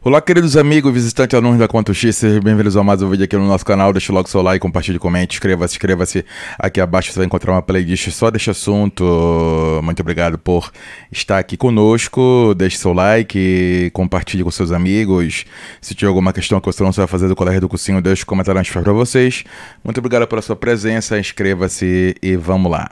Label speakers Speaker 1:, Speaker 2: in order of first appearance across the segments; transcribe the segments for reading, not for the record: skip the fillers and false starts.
Speaker 1: Olá, queridos amigos, visitantes, alunos da Quanto X, sejam bem-vindos a mais um vídeo aqui no nosso canal. Deixa logo seu like, compartilhe, comente, inscreva-se. Aqui abaixo você vai encontrar uma playlist só deste assunto. Muito obrigado por estar aqui conosco. Deixe seu like, compartilhe com seus amigos. Se tiver alguma questão que você não sabe fazer do colégio do cursinho, deixe um comentário antes para vocês. Muito obrigado pela sua presença, inscreva-se e vamos lá.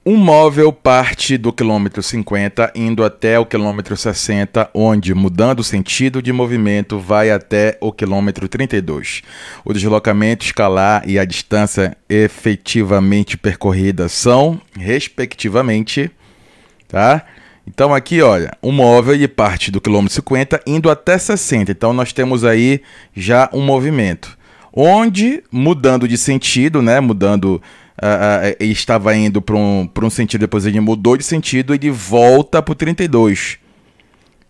Speaker 1: Um móvel parte do quilômetro 50 indo até o quilômetro 60, onde, mudando o sentido de movimento, vai até o quilômetro 32. O deslocamento escalar e a distância efetivamente percorrida são, respectivamente, tá? Então aqui, olha, um móvel ele parte do quilômetro 50 indo até 60. Então nós temos aí já um movimento, onde, mudando de sentido, né, ele estava indo para um sentido, depois ele mudou de sentido e ele volta para o 32,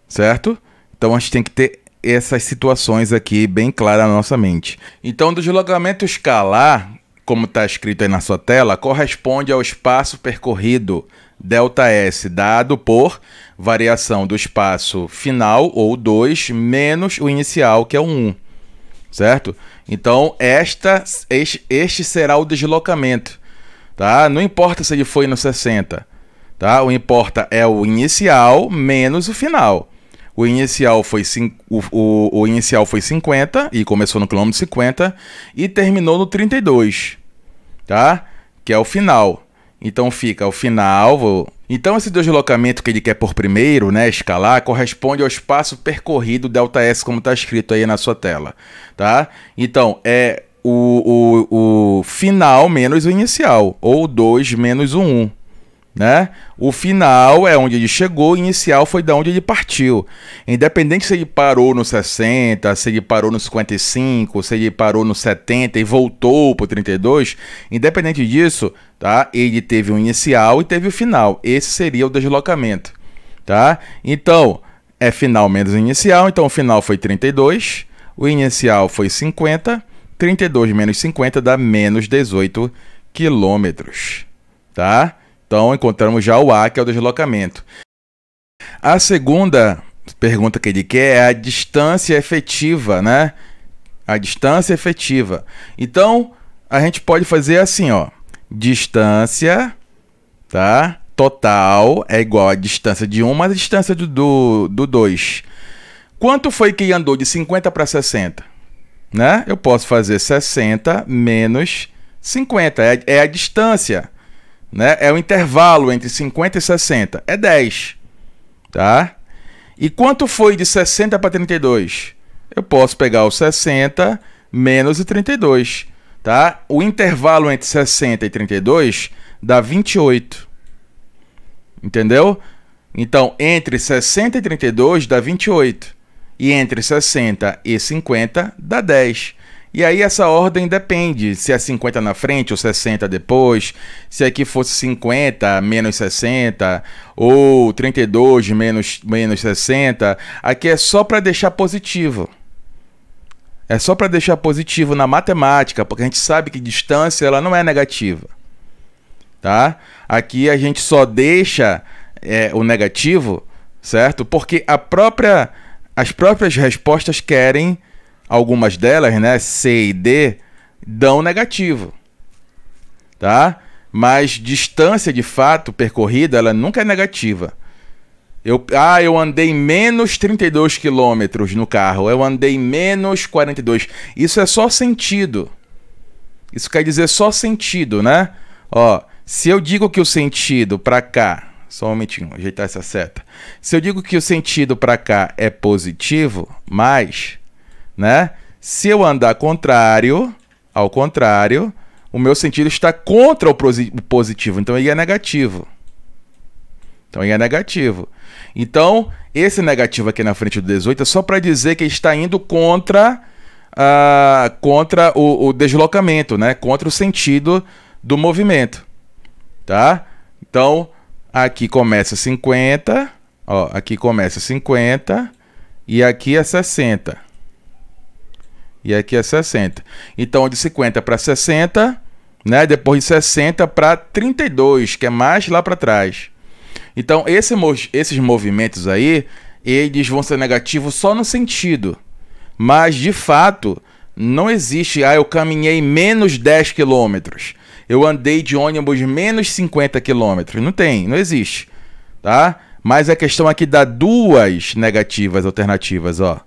Speaker 1: certo? Então a gente tem que ter essas situações aqui bem claras na nossa mente. Então, o deslocamento escalar, como está escrito aí na sua tela, corresponde ao espaço percorrido ΔS, dado por variação do espaço final, ou 2, menos o inicial, que é o 1. Certo? Então, este será o deslocamento, tá? Não importa se ele foi no 60, tá? O importa é o inicial menos o final. O inicial foi 50 e começou no quilômetro 50 e terminou no 32, tá? Que é o final. Então fica o final. Então esse deslocamento que ele quer por primeiro, né, escalar, corresponde ao espaço percorrido ΔS, como está escrito aí na sua tela, tá? Então é o final menos o inicial, ou 2 menos o 1, né? O final é onde ele chegou, o inicial foi da onde ele partiu. Independente se ele parou no 60, se ele parou no 55, se ele parou no 70 e voltou para o 32, independente disso, tá? Ele teve o inicial e teve o final. Esse seria o deslocamento, tá? Então, é final menos inicial, então o final foi 32, o inicial foi 50, 32 menos 50 dá menos 18 quilômetros, tá? Então, encontramos já o A, que é o deslocamento. A segunda pergunta que ele quer é a distância efetiva, né? A distância efetiva. Então, a gente pode fazer assim, ó. Distância, tá? Total é igual a distância de 1 mais a distância do 2. Quanto foi que ele andou de 50 para 60? Né? Eu posso fazer 60 menos 50. É a distância. Né? É o intervalo entre 50 e 60. É 10. Tá? E quanto foi de 60 para 32? Eu posso pegar o 60 menos o 32. Tá? O intervalo entre 60 e 32 dá 28. Entendeu? Então, entre 60 e 32 dá 28. E entre 60 e 50 dá 10. E aí essa ordem depende, se é 50 na frente ou 60 depois, se aqui fosse 50 menos 60, ou 32 menos 60, aqui é só para deixar positivo. É só para deixar positivo na matemática, porque a gente sabe que distância ela não é negativa. Tá? Aqui a gente só deixa o negativo, certo? Porque as próprias respostas querem, algumas delas, né, C e D, dão negativo, tá? Mas distância de fato percorrida, ela nunca é negativa. Eu andei menos 32 quilômetros no carro, eu andei menos 42. Isso é só sentido. Isso quer dizer só sentido, né? Ó, se eu digo que o sentido para cá, só um momentinho, ajeitar essa seta. Se eu digo que o sentido para cá é positivo, mais, né? Se eu andar ao contrário, o meu sentido está contra o positivo, então ele é negativo. Então, esse negativo aqui na frente do 18 é só para dizer que ele está indo contra o deslocamento, né? Contra o sentido do movimento, tá? Então, aqui começa 50, ó, aqui começa 50 e aqui é 60. E aqui é 60. Então, de 50 para 60, né? Depois de 60 para 32, que é mais lá para trás. Então, esses movimentos aí, eles vão ser negativos só no sentido. Mas, de fato, não existe, eu caminhei menos 10 quilômetros, eu andei de ônibus menos 50 quilômetros. Não tem, não existe, tá? Mas a questão aqui dá duas negativas alternativas, ó.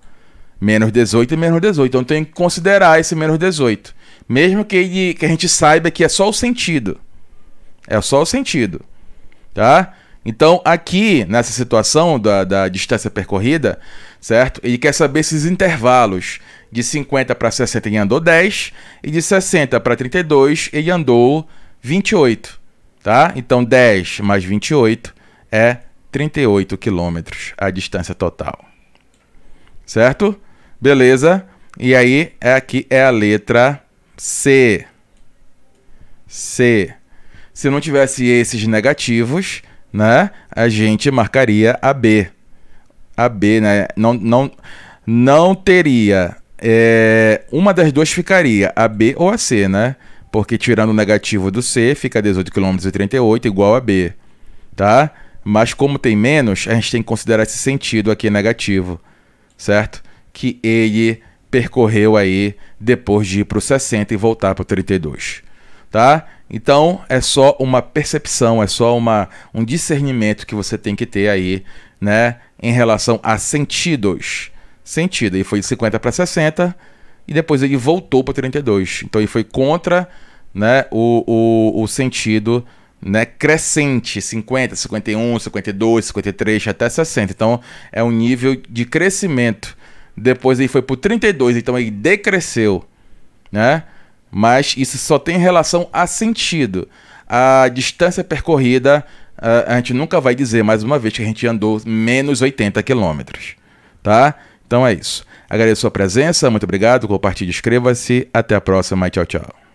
Speaker 1: Menos 18 e menos 18. Então tem que considerar esse menos 18. Mesmo que a gente saiba que é só o sentido. É só o sentido, tá? Então, aqui, nessa situação da distância percorrida, certo? Ele quer saber esses intervalos. De 50 para 60 ele andou 10, e de 60 para 32 ele andou 28, tá? Então, 10 mais 28 é 38 quilômetros a distância total. Certo? Beleza? E aí, aqui é a letra C. C. Se não tivesse esses negativos, né, a gente marcaria a B. A B, né? Não teria. Uma das duas ficaria, a B ou a C, né? Porque tirando o negativo do C, fica 18 km e 38 igual a B, tá? Mas como tem menos, a gente tem que considerar esse sentido aqui negativo, certo? Que ele percorreu aí depois de ir para o 60 e voltar para o 32, tá? Então, é só uma percepção, é só um discernimento que você tem que ter aí, né, em relação a sentidos. Sentido, ele foi de 50 para 60 e depois ele voltou para 32. Então, ele foi contra, né, o sentido, né, crescente, 50, 51, 52, 53, até 60. Então, é um nível de crescimento. Depois ele foi para o 32, então ele decresceu, né? Mas isso só tem relação a sentido. A distância percorrida, a gente nunca vai dizer, mais uma vez, que a gente andou menos 80 quilômetros, tá? Então é isso. Agradeço a sua presença, muito obrigado, compartilhe, inscreva-se. Até a próxima e tchau, tchau.